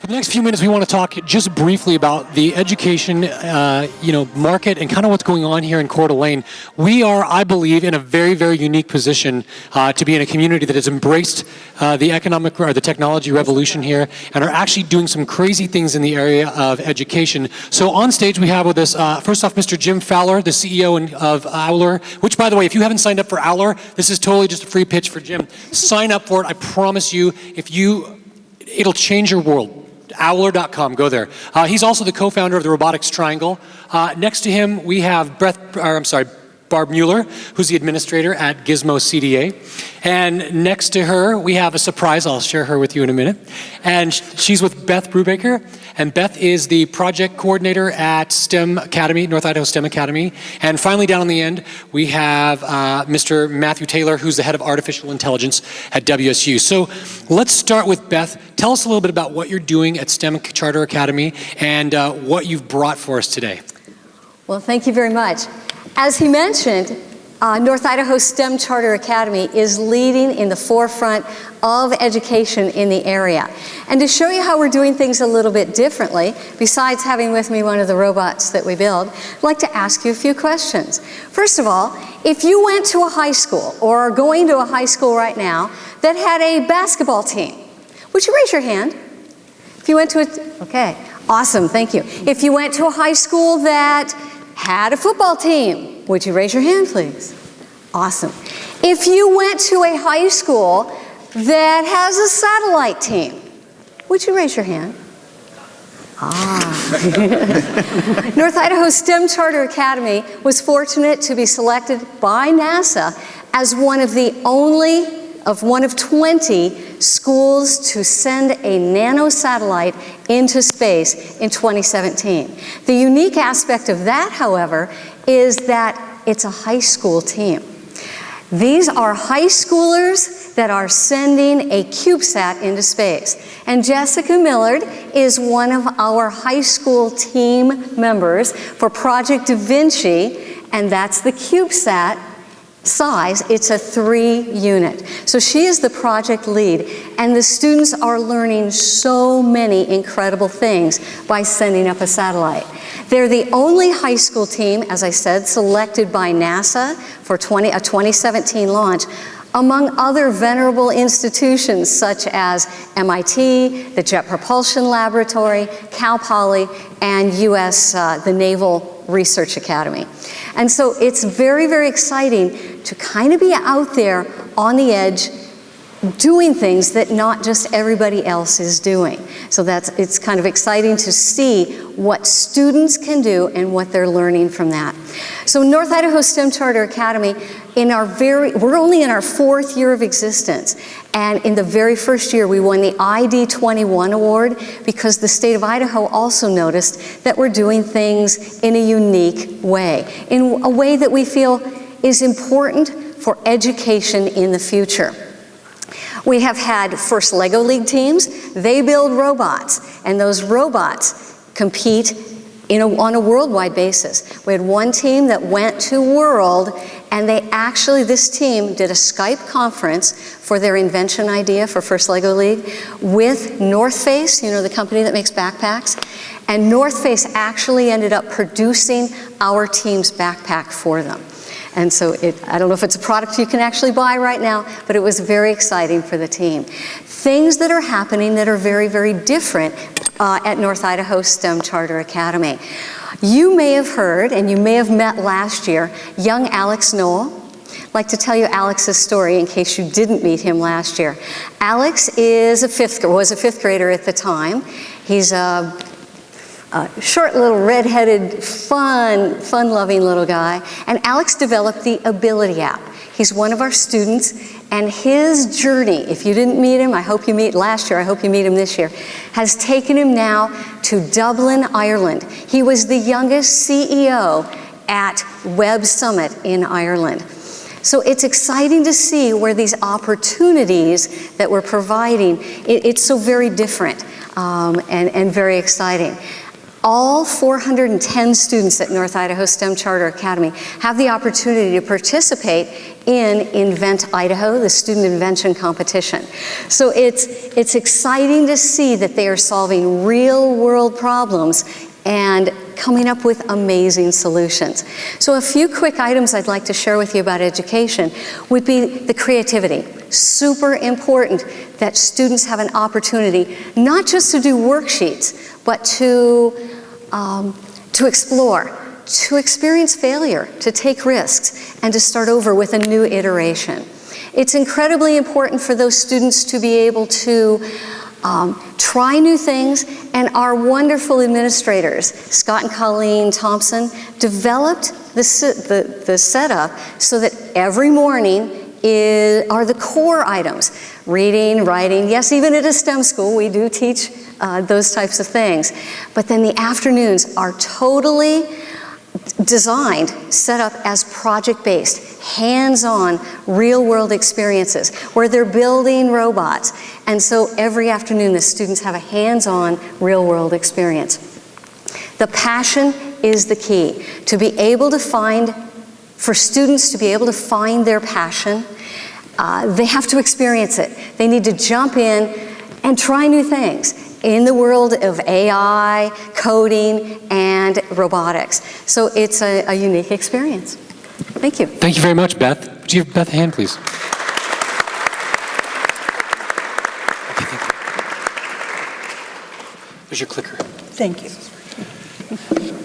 For the next few minutes, we want to talk just briefly about the education, market and kind of what's going on here in Coeur d'Alene. We are, I believe, in a very, very unique position to be in a community that has embraced the economic or the technology revolution here and are actually doing some crazy things in the area of education. So on stage, we have with us, first off, Mr. Jim Fowler, the CEO of Owler, which, by the way, if you haven't signed up for Owler, this is totally just a free pitch for Jim. Sign up for it. I promise you, it'll change your world. Owler.com, go there. He's also the co-founder of the Robotics Triangle. Next to him, we have Barb Mueller, who's the administrator at Gizmo CDA. And next to her, we have a surprise. I'll share her with you in a minute. And she's with Beth Brubaker. And Beth is the project coordinator at STEM Academy, North Idaho STEM Academy. And finally, down on the end, we have Mr. Matthew Taylor, who's the head of artificial intelligence at WSU. So let's start with Beth. Tell us a little bit about what you're doing at STEM Charter Academy and what you've brought for us today. Well, thank you very much. As he mentioned, North Idaho STEM Charter Academy is leading in the forefront of education in the area. And to show you how we're doing things a little bit differently, besides having with me one of the robots that we build, I'd like to ask you a few questions. First of all, if you went to a high school or are going to a high school right now that had a basketball team, would you raise your hand? If you went to okay, awesome, thank you. If you went to a high school that had a football team, would you raise your hand, please? Awesome. If you went to a high school that has a satellite team, would you raise your hand? North Idaho STEM Charter Academy was fortunate to be selected by NASA as one of 20 schools to send a nano satellite into space in 2017. The unique aspect of that, however, is that it's a high school team. These are high schoolers that are sending a CubeSat into space. And Jessica Millard is one of our high school team members for Project Da Vinci, and that's the CubeSat size. It's a 3-unit. So she is the project lead, and the students are learning so many incredible things by sending up a satellite. They're the only high school team, as I said, selected by NASA for a 2017 launch, among other venerable institutions such as MIT, the Jet Propulsion Laboratory, Cal Poly, and the Naval Research Academy. And so it's very, very exciting to kind of be out there on the edge doing things that not just everybody else is doing. So it's kind of exciting to see what students can do and what they're learning from that. So North Idaho STEM Charter Academy, we're only in our 4th year of existence. And in the very first year, we won the ID21 award because the state of Idaho also noticed that we're doing things in a unique way, in a way that we feel is important for education in the future. We have had first LEGO League teams. They build robots, and those robots compete on a worldwide basis. We had one team that went to World, and this team did a Skype conference for their invention idea for first LEGO League with North Face, the company that makes backpacks. And North Face actually ended up producing our team's backpack for them. And so I don't know if it's a product you can actually buy right now, but it was very exciting for the team. Things that are happening that are very, very different at North Idaho STEM Charter Academy. You may have heard, and you may have met last year, young Alex Noel. I'd like to tell you Alex's story in case you didn't meet him last year. Alex was a 5th grader at the time. He's a short little red-headed, fun-loving little guy. And Alex developed the Ability app. He's one of our students, and his journey, if you didn't meet him, I hope you meet last year, I hope you meet him this year, has taken him now to Dublin, Ireland. He was the youngest CEO at Web Summit in Ireland. So it's exciting to see where these opportunities that we're providing, it's so very different and very exciting. All 410 students at North Idaho STEM Charter Academy have the opportunity to participate in Invent Idaho, the student invention competition. So it's exciting to see that they are solving real-world problems and coming up with amazing solutions. So a few quick items I'd like to share with you about education would be the creativity. Super important that students have an opportunity not just to do worksheets, but to explore, to experience failure, to take risks, and to start over with a new iteration. It's incredibly important for those students to be able to try new things, and our wonderful administrators, Scott and Colleen Thompson, developed the setup so that every morning are the core items. Reading, writing, yes, even at a STEM school, we do teach those types of things. But then the afternoons are totally designed, set up as project-based, hands-on, real-world experiences where they're building robots. And so every afternoon the students have a hands-on, real-world experience. The passion is the key. To be able to find, for students to be able to find their passion, they have to experience it. They need to jump in and try new things in the world of AI, coding, and robotics. So it's a unique experience. Thank you. Thank you very much, Beth. Would you give Beth a hand, please? Okay, thank you. There's your clicker. Thank you.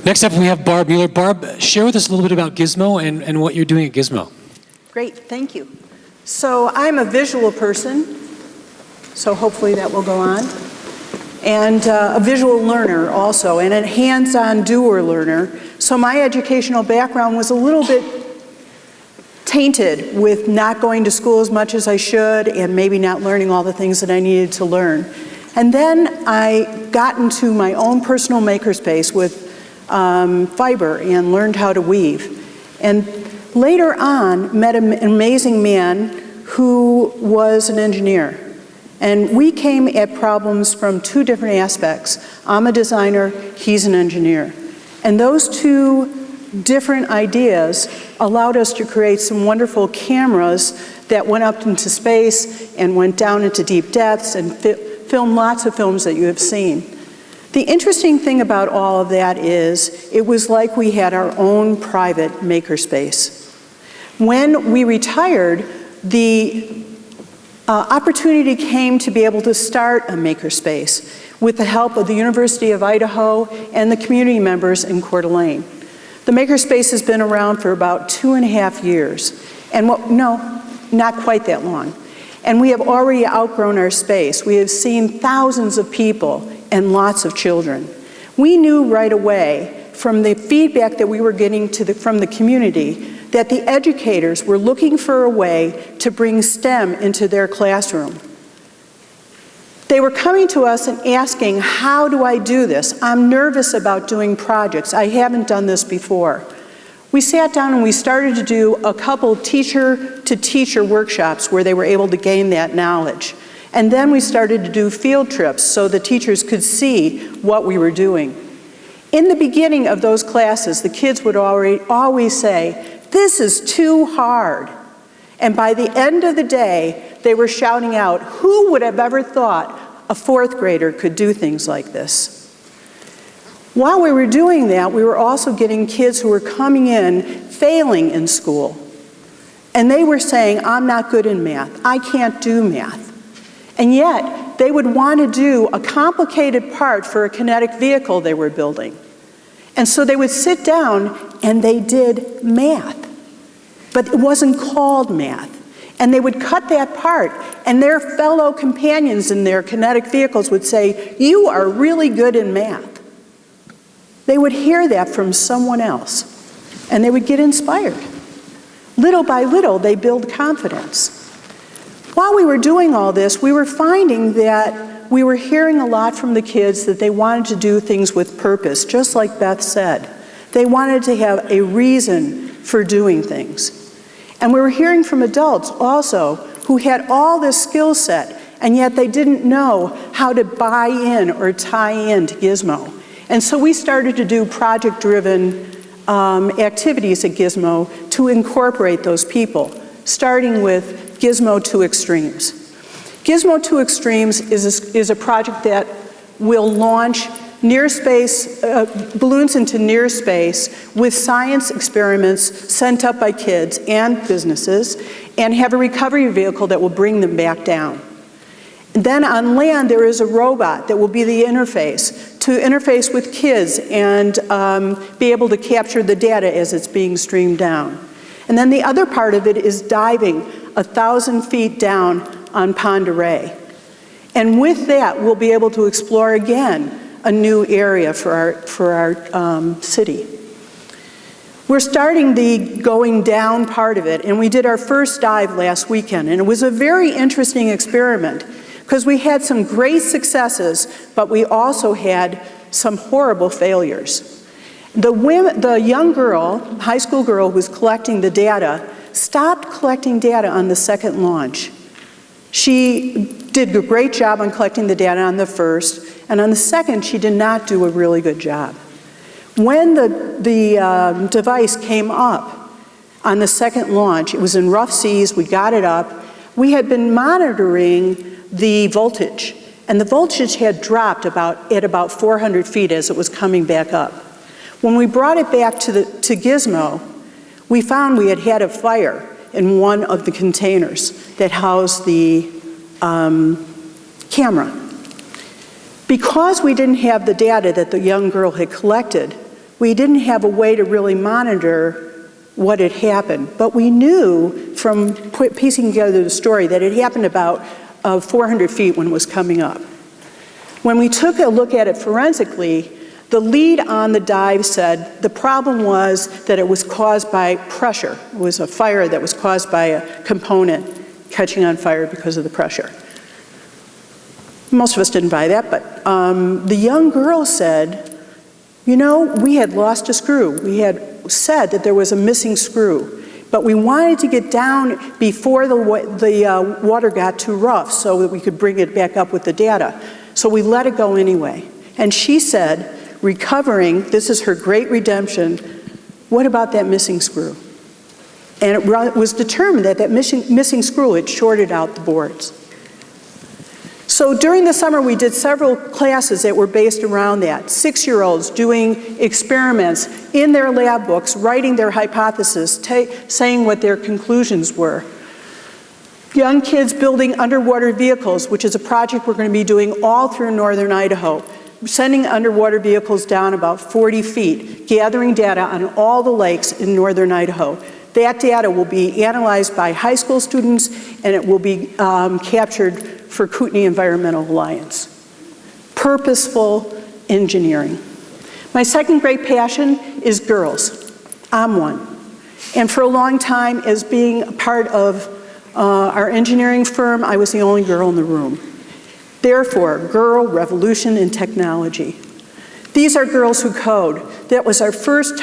Next up, we have Barb Mueller. Barb, share with us a little bit about Gizmo and what you're doing at Gizmo. Great, thank you. So I'm a visual person, so hopefully that will go on. And a visual learner also, and a hands-on doer learner. So my educational background was a little bit tainted with not going to school as much as I should and maybe not learning all the things that I needed to learn. And then I got into my own personal makerspace with fiber and learned how to weave. And later on, met an amazing man who was an engineer. And we came at problems from two different aspects. I'm a designer, he's an engineer. And those two different ideas allowed us to create some wonderful cameras that went up into space and went down into deep depths and filmed lots of films that you have seen. The interesting thing about all of that is it was like we had our own private makerspace. When we retired, the opportunity came to be able to start a makerspace with the help of the University of Idaho and the community members in Coeur d'Alene. The makerspace has been around for about 2.5 years, and no, not quite that long. And we have already outgrown our space. We have seen thousands of people and lots of children. We knew right away from the feedback that we were getting from the community that the educators were looking for a way to bring STEM into their classroom. They were coming to us and asking, how do I do this? I'm nervous about doing projects. I haven't done this before. We sat down and we started to do a couple teacher-to-teacher workshops where they were able to gain that knowledge. And then we started to do field trips so the teachers could see what we were doing. In the beginning of those classes, the kids would always say, "This is too hard." And by the end of the day, they were shouting out, "Who would have ever thought a fourth grader could do things like this?" While we were doing that, we were also getting kids who were coming in, failing in school. And they were saying, "I'm not good in math. I can't do math." And yet, they would want to do a complicated part for a kinetic vehicle they were building. And so they would sit down and they did math. But it wasn't called math. And they would cut that part, and their fellow companions in their kinetic vehicles would say, "You are really good in math." They would hear that from someone else, and they would get inspired. Little by little, they build confidence. While we were doing all this, we were finding that we were hearing a lot from the kids that they wanted to do things with purpose, just like Beth said. They wanted to have a reason for doing things. And we were hearing from adults also who had all this skill set, and yet they didn't know how to buy in or tie in to Gizmo. And so we started to do project-driven activities at Gizmo to incorporate those people, starting with Gizmo to Extremes. Gizmo to Extremes is a project that will launch near space, balloons into near space with science experiments sent up by kids and businesses, and have a recovery vehicle that will bring them back down. And then on land, there is a robot that will be the interface to interface with kids and be able to capture the data as it's being streamed down. And then the other part of it is diving 1,000 feet down on Pond Array. And with that, we'll be able to explore again a new area for our city. We're starting the going down part of it, and we did our first dive last weekend, and it was a very interesting experiment because we had some great successes, but we also had some horrible failures. The young girl, high school girl who was collecting the data, stopped collecting data on the second launch. She did a great job on collecting the data on the first, and on the second, she did not do a really good job. When the device came up on the second launch, it was in rough seas, we got it up, we had been monitoring the voltage, and the voltage had dropped at about 400 feet as it was coming back up. When we brought it back to Gizmo, we found we had a fire in one of the containers that housed the camera. Because we didn't have the data that the young girl had collected, we didn't have a way to really monitor what had happened. But we knew from piecing together the story that it happened about 400 feet when it was coming up. When we took a look at it forensically, the lead on the dive said the problem was that it was caused by pressure. It was a fire that was caused by a component catching on fire because of the pressure. Most of us didn't buy that, but the young girl said, you know, we had lost a screw. We had said that there was a missing screw, but we wanted to get down before the water got too rough so that we could bring it back up with the data. So we let it go anyway. And she said, recovering, this is her great redemption, what about that missing screw? And it was determined that missing screw had shorted out the boards. So during the summer, we did several classes that were based around that. 6-year-olds doing experiments in their lab books, writing their hypothesis, saying what their conclusions were. Young kids building underwater vehicles, which is a project we're going to be doing all through northern Idaho. Sending underwater vehicles down about 40 feet, gathering data on all the lakes in northern Idaho. That data will be analyzed by high school students, and it will be captured for Kootenai Environmental Alliance. Purposeful engineering. My second great passion is girls. I'm one. And for a long time, as being a part of our engineering firm, I was the only girl in the room. Therefore, Girl, Revolution, and Technology. These are girls who code. That was our first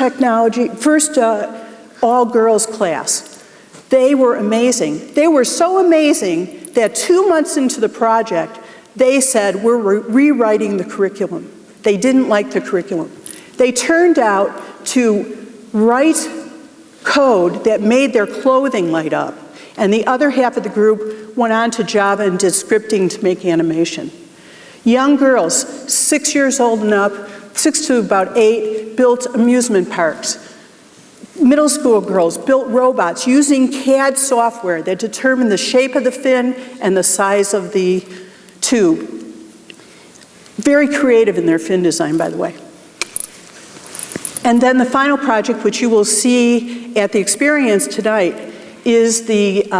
all-girls class. They were amazing. They were so amazing that 2 months into the project, they said, we're rewriting the curriculum. They didn't like the curriculum. They turned out to write code that made their clothing light up. And the other half of the group went on to Java and did scripting to make animation. Young girls, 6 years old and up, 6 to about 8, built amusement parks. Middle school girls built robots using CAD software that determined the shape of the fin and the size of the tube. Very creative in their fin design, by the way. And then the final project, which you will see at the experience tonight, is the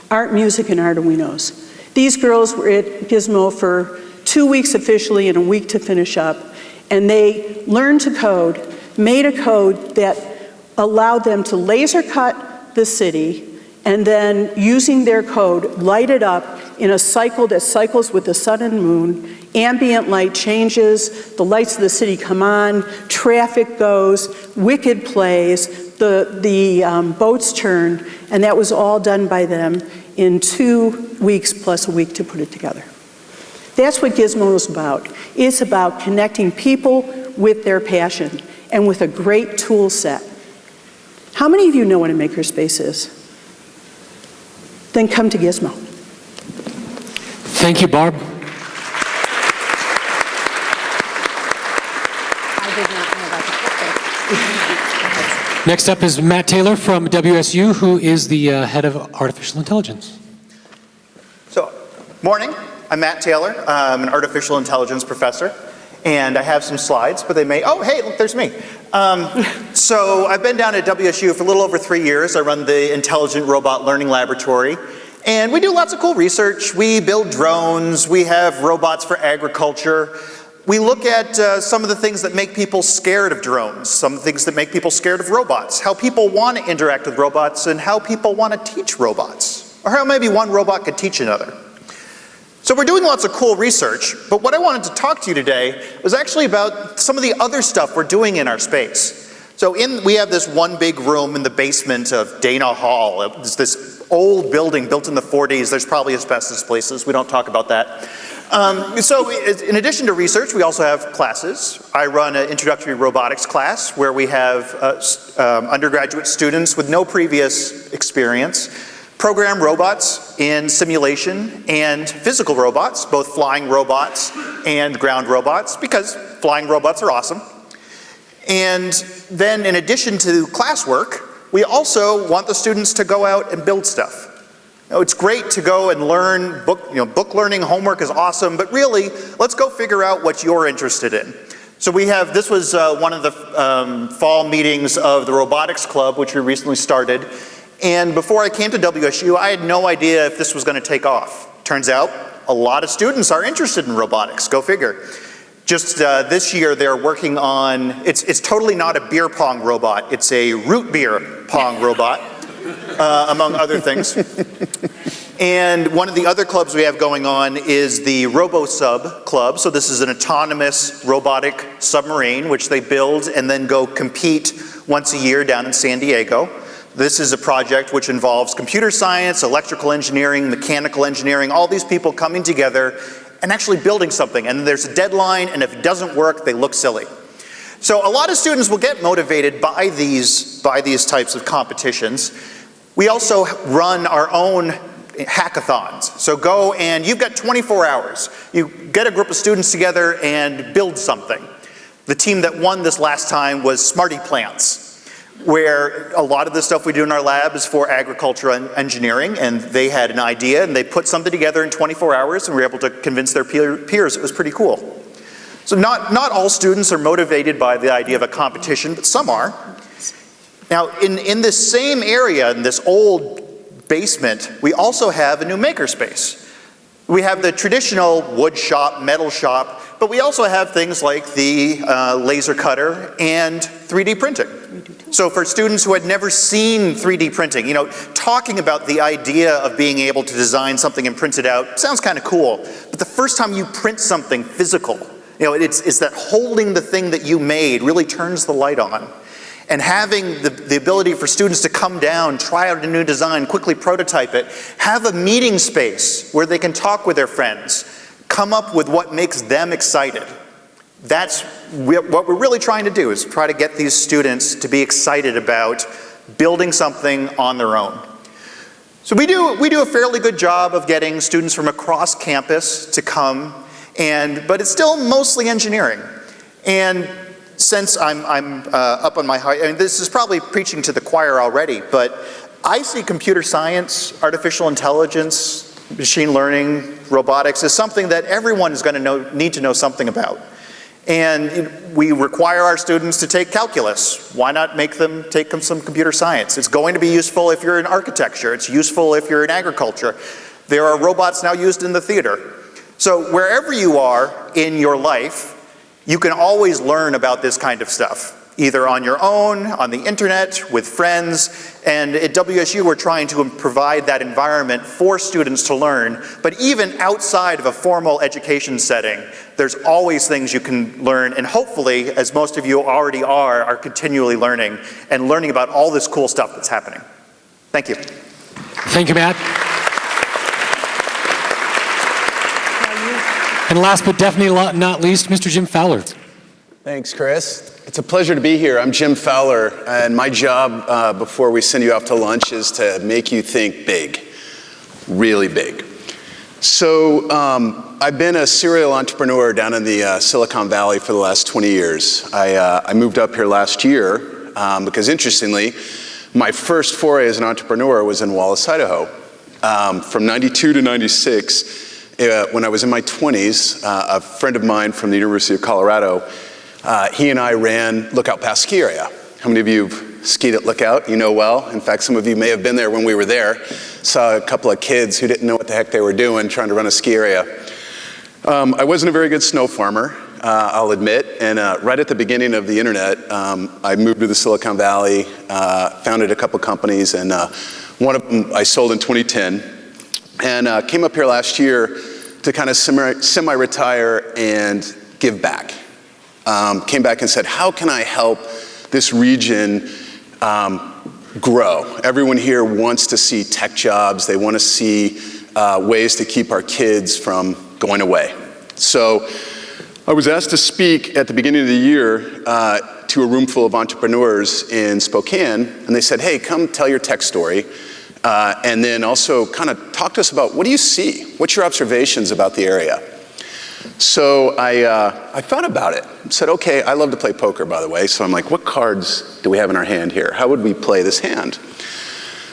art, music, and Arduinos. These girls were at Gizmo for 2 weeks officially and a week to finish up, and they learned to code, made a code that allowed them to laser cut the city, and then using their code, light it up in a cycle that cycles with the sun and moon. Ambient light changes, the lights of the city come on, traffic goes, Wicked plays, the boats turn, and that was all done by them in 2 weeks plus a week to put it together. That's what Gizmo is about. It's about connecting people with their passion and with a great tool set. How many of you know what a makerspace is? Then come to Gizmo. Thank you, Barb. I did not know about the Next up is Matt Taylor from WSU, who is the head of artificial intelligence. So, morning. I'm Matt Taylor. I'm an artificial intelligence professor, and I have some slides, but they may, oh, hey, look, there's me. So I've been down at WSU for a little over 3 years. I run the Intelligent Robot Learning Laboratory, and we do lots of cool research. We build drones. We have robots for agriculture. We look at some of the things that make people scared of drones, some of the things that make people scared of robots, how people want to interact with robots, and how people want to teach robots, or how maybe one robot could teach another. So we're doing lots of cool research, but what I wanted to talk to you today was actually about some of the other stuff we're doing in our space. So we have this one big room in the basement of Dana Hall. It's this old building built in the 40s. There's probably asbestos places. We don't talk about that. So in addition to research, we also have classes. I run an introductory robotics class where we have undergraduate students with no previous experience program robots in simulation and physical robots, both flying robots and ground robots, because flying robots are awesome. And then in addition to classwork, we also want the students to go out and build stuff. You know, it's great to go and learn, book learning, homework is awesome, but really, let's go figure out what you're interested in. So this was one of the fall meetings of the Robotics Club, which we recently started. And before I came to WSU, I had no idea if this was going to take off. Turns out, a lot of students are interested in robotics, go figure. Just this year, they're working on, it's totally not a beer pong robot, it's a root beer pong robot, among other things. And one of the other clubs we have going on is the RoboSub Club. So this is an autonomous robotic submarine, which they build and then go compete once a year down in San Diego. This is a project which involves computer science, electrical engineering, mechanical engineering, all these people coming together and actually building something. And there's a deadline, and if it doesn't work, they look silly. So a lot of students will get motivated by these types of competitions. We also run our own hackathons. So go and you've got 24 hours. You get a group of students together and build something. The team that won this last time was Smarty Plants, where a lot of the stuff we do in our lab is for agriculture and engineering, and they had an idea and they put something together in 24 hours and were able to convince their peers it was pretty cool. So not all students are motivated by the idea of a competition, but some are. Now in this same area, in this old basement, we also have a new makerspace. We have the traditional wood shop, metal shop, but we also have things like the laser cutter and 3D printing. So for students who had never seen 3D printing, talking about the idea of being able to design something and print it out sounds kind of cool. But the first time you print something physical, it's that holding the thing that you made really turns the light on. And having the ability for students to come down, try out a new design, quickly prototype it, have a meeting space where they can talk with their friends, come up with what makes them excited. That's what we're really trying to do, is try to get these students to be excited about building something on their own. So we do a fairly good job of getting students from across campus to come, but it's still mostly engineering. And since I'm up on my height, this is probably preaching to the choir already, but I see computer science, artificial intelligence, machine learning, robotics as something that everyone is going to need to know something about. And we require our students to take calculus. Why not make them take some computer science? It's going to be useful if you're in architecture. It's useful if you're in agriculture. There are robots now used in the theater. So wherever you are in your life, you can always learn about this kind of stuff, either on your own, on the internet, with friends, and at WSU we're trying to provide that environment for students to learn, but even outside of a formal education setting, there's always things you can learn, and hopefully, as most of you already are continually learning, and learning about all this cool stuff that's happening. Thank you. Thank you, Matt. And last but definitely not least, Mr. Jim Fowler. Thanks, Chris. It's a pleasure to be here. I'm Jim Fowler, and my job before we send you off to lunch is to make you think big, really big. So I've been a serial entrepreneur down in the Silicon Valley for the last 20 years. I moved up here last year because, interestingly, my first foray as an entrepreneur was in Wallace, Idaho. From 92 to 96, when I was in my 20s, a friend of mine from the University of Colorado, he and I ran Lookout Pass ski area. How many of you have skied at Lookout? You know well. In fact, some of you may have been there when we were there. Saw a couple of kids who didn't know what the heck they were doing trying to run a ski area. I wasn't a very good snow farmer, I'll admit. And right at the beginning of the internet, I moved to the Silicon Valley, founded a couple companies, and one of them I sold in 2010. And came up here last year to kind of semi-retire and give back. Came back and said, how can I help this region grow? Everyone here wants to see tech jobs. They want to see ways to keep our kids from going away. So I was asked to speak at the beginning of the year to a room full of entrepreneurs in Spokane, and they said, hey, come tell your tech story, and then also kind of talk to us about what do you see? What's your observations about the area? So I thought about it. Said, okay, I love to play poker, by the way. So I'm like, what cards do we have in our hand here? How would we play this hand?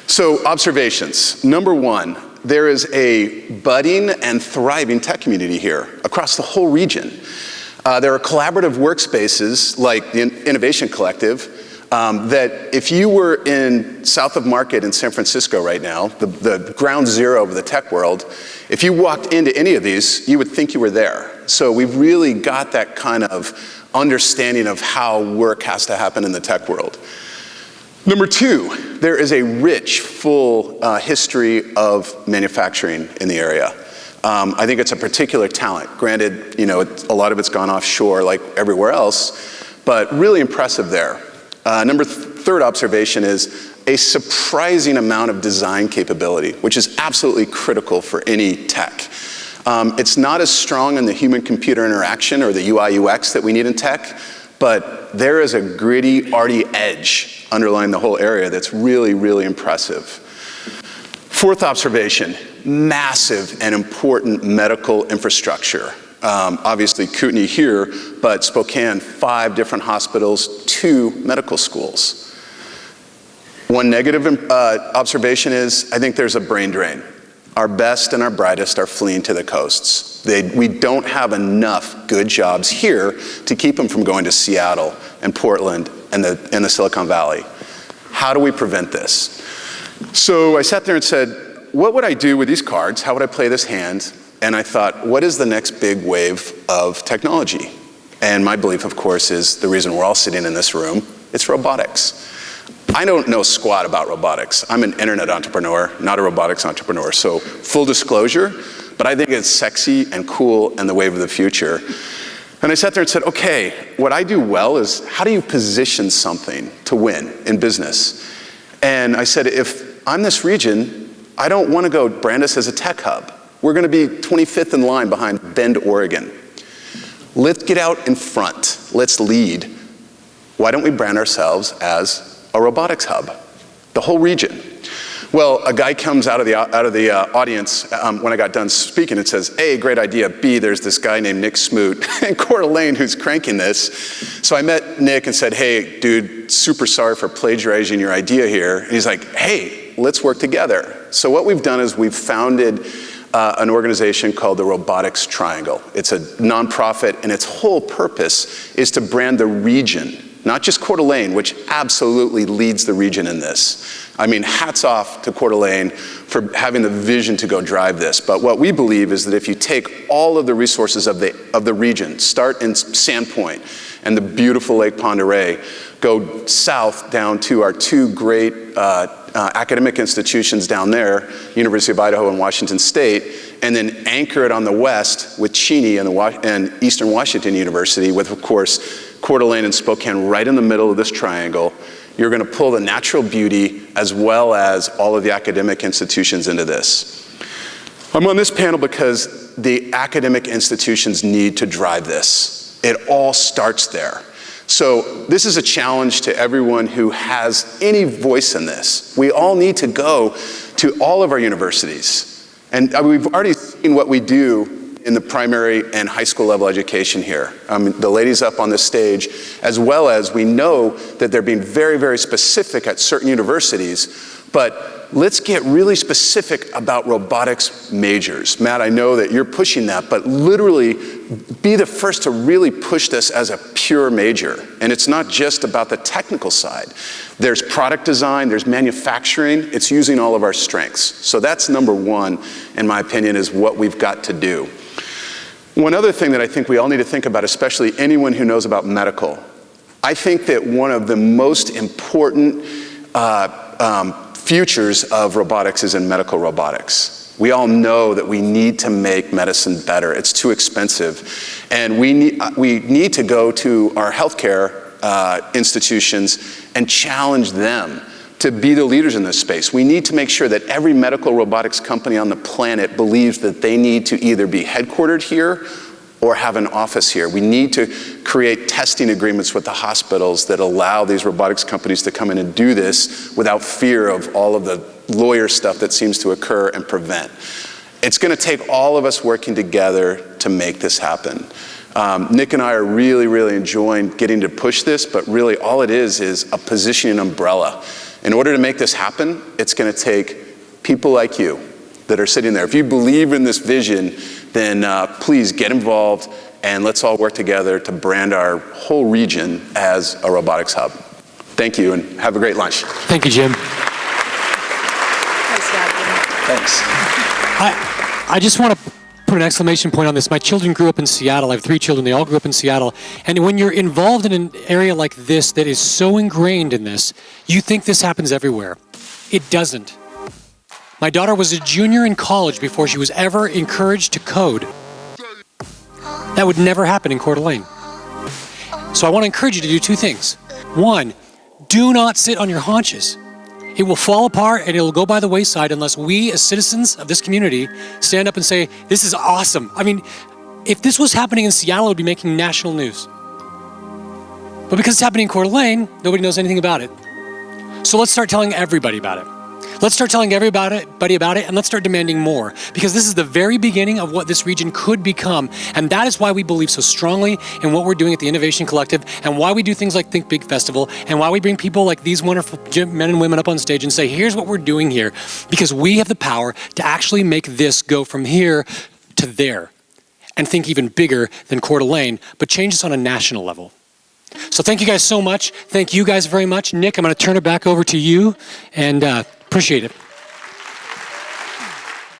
So observations. Number one, there is a budding and thriving tech community here across the whole region. There are collaborative workspaces like the Innovation Collective that if you were in south of Market in San Francisco right now, the ground zero of the tech world, if you walked into any of these, you would think you were there. So we've really got that kind of understanding of how work has to happen in the tech world. Number two, there is a rich, full history of manufacturing in the area. I think it's a particular talent. Granted, you know, a lot of it's gone offshore like everywhere else, but really impressive there. Third observation is a surprising amount of design capability, which is absolutely critical for any tech. It's not as strong in the human-computer interaction or the UI UX that we need in tech, but there is a gritty, arty edge underlying the whole area that's really, really impressive. Fourth observation, massive and important medical infrastructure. Obviously Kootenai here, but Spokane, 5 different hospitals, 2 medical schools. One negative observation is I think there's a brain drain. Our best and our brightest are fleeing to the coasts. We don't have enough good jobs here to keep them from going to Seattle and Portland and the Silicon Valley. How do we prevent this? So I sat there and said, what would I do with these cards? How would I play this hand? And I thought, what is the next big wave of technology? And my belief, of course, is the reason we're all sitting in this room, it's robotics. I don't know squat about robotics. I'm an internet entrepreneur, not a robotics entrepreneur. So full disclosure, but I think it's sexy and cool and the wave of the future. And I sat there and said, okay, what I do well is how do you position something to win in business? And I said, if I'm this region, I don't want to go brand us as a tech hub. We're going to be 25th in line behind Bend, Oregon. Let's get out in front. Let's lead. Why don't we brand ourselves as a robotics hub? The whole region. Well, a guy comes out of the audience when I got done speaking and says, A, great idea. B, there's this guy named Nick Smoot in Coeur d'Alene who's cranking this. So I met Nick and said, hey, dude, super sorry for plagiarizing your idea here. And he's like, hey, let's work together. So what we've done is we've founded an organization called the Robotics Triangle. It's a nonprofit, and its whole purpose is to brand the region, not just Coeur d'Alene, which absolutely leads the region in this. I mean, hats off to Coeur d'Alene for having the vision to go drive this. But what we believe is that if you take all of the resources of the region, start in Sandpoint and the beautiful Lake Pend Oreille, go south down to our 2 great academic institutions down there, University of Idaho and Washington State, and then anchor it on the west with Cheney and Eastern Washington University with, of course, Coeur d'Alene and Spokane right in the middle of this triangle. You're going to pull the natural beauty as well as all of the academic institutions into this. I'm on this panel because the academic institutions need to drive this. It all starts there. So this is a challenge to everyone who has any voice in this. We all need to go to all of our universities. And we've already seen what we do in the primary and high school level education here. The ladies up on this stage, as well as we know that they're being very, very specific at certain universities, but let's get really specific about robotics majors. Matt, I know that you're pushing that, but literally be the first to really push this as a pure major. And it's not just about the technical side. There's product design, there's manufacturing, it's using all of our strengths. So that's number one, in my opinion, is what we've got to do. One other thing that I think we all need to think about, especially anyone who knows about medical, I think that one of the most important futures of robotics is in medical robotics. We all know that we need to make medicine better. It's too expensive. And we need to go to our healthcare institutions and challenge them to be the leaders in this space. We need to make sure that every medical robotics company on the planet believes that they need to either be headquartered here or have an office here. We need to create testing agreements with the hospitals that allow these robotics companies to come in and do this without fear of all of the lawyer stuff that seems to occur and prevent. It's going to take all of us working together to make this happen. Nick and I are really, really enjoying getting to push this, but really all it is a positioning umbrella. In order to make this happen, it's going to take people like you that are sitting there. If you believe in this vision, then please get involved and let's all work together to brand our whole region as a robotics hub. Thank you and have a great lunch. Thank you, Jim. Thanks. I just want to put an exclamation point on this. My children grew up in Seattle. I have 3 children. They all grew up in Seattle. And when you're involved in an area like this that is so ingrained in this, you think this happens everywhere. It doesn't. My daughter was a junior in college before she was ever encouraged to code. That would never happen in Coeur d'Alene. So I want to encourage you to do 2 things. 1, do not sit on your haunches. It will fall apart and it'll go by the wayside unless we as citizens of this community stand up and say, this is awesome. I mean, if this was happening in Seattle, it would be making national news. But because it's happening in Coeur d'Alene, nobody knows anything about it. So let's start telling everybody about it. Let's start telling everybody about it, and let's start demanding more, because this is the very beginning of what this region could become, and that is why we believe so strongly in what we're doing at the Innovation Collective, and why we do things like Think Big Festival, and why we bring people like these wonderful men and women up on stage and say, here's what we're doing here, because we have the power to actually make this go from here to there, and think even bigger than Coeur d'Alene, but change this on a national level. So thank you guys so much. Thank you guys very much. Nick, I'm going to turn it back over to you, and appreciate it.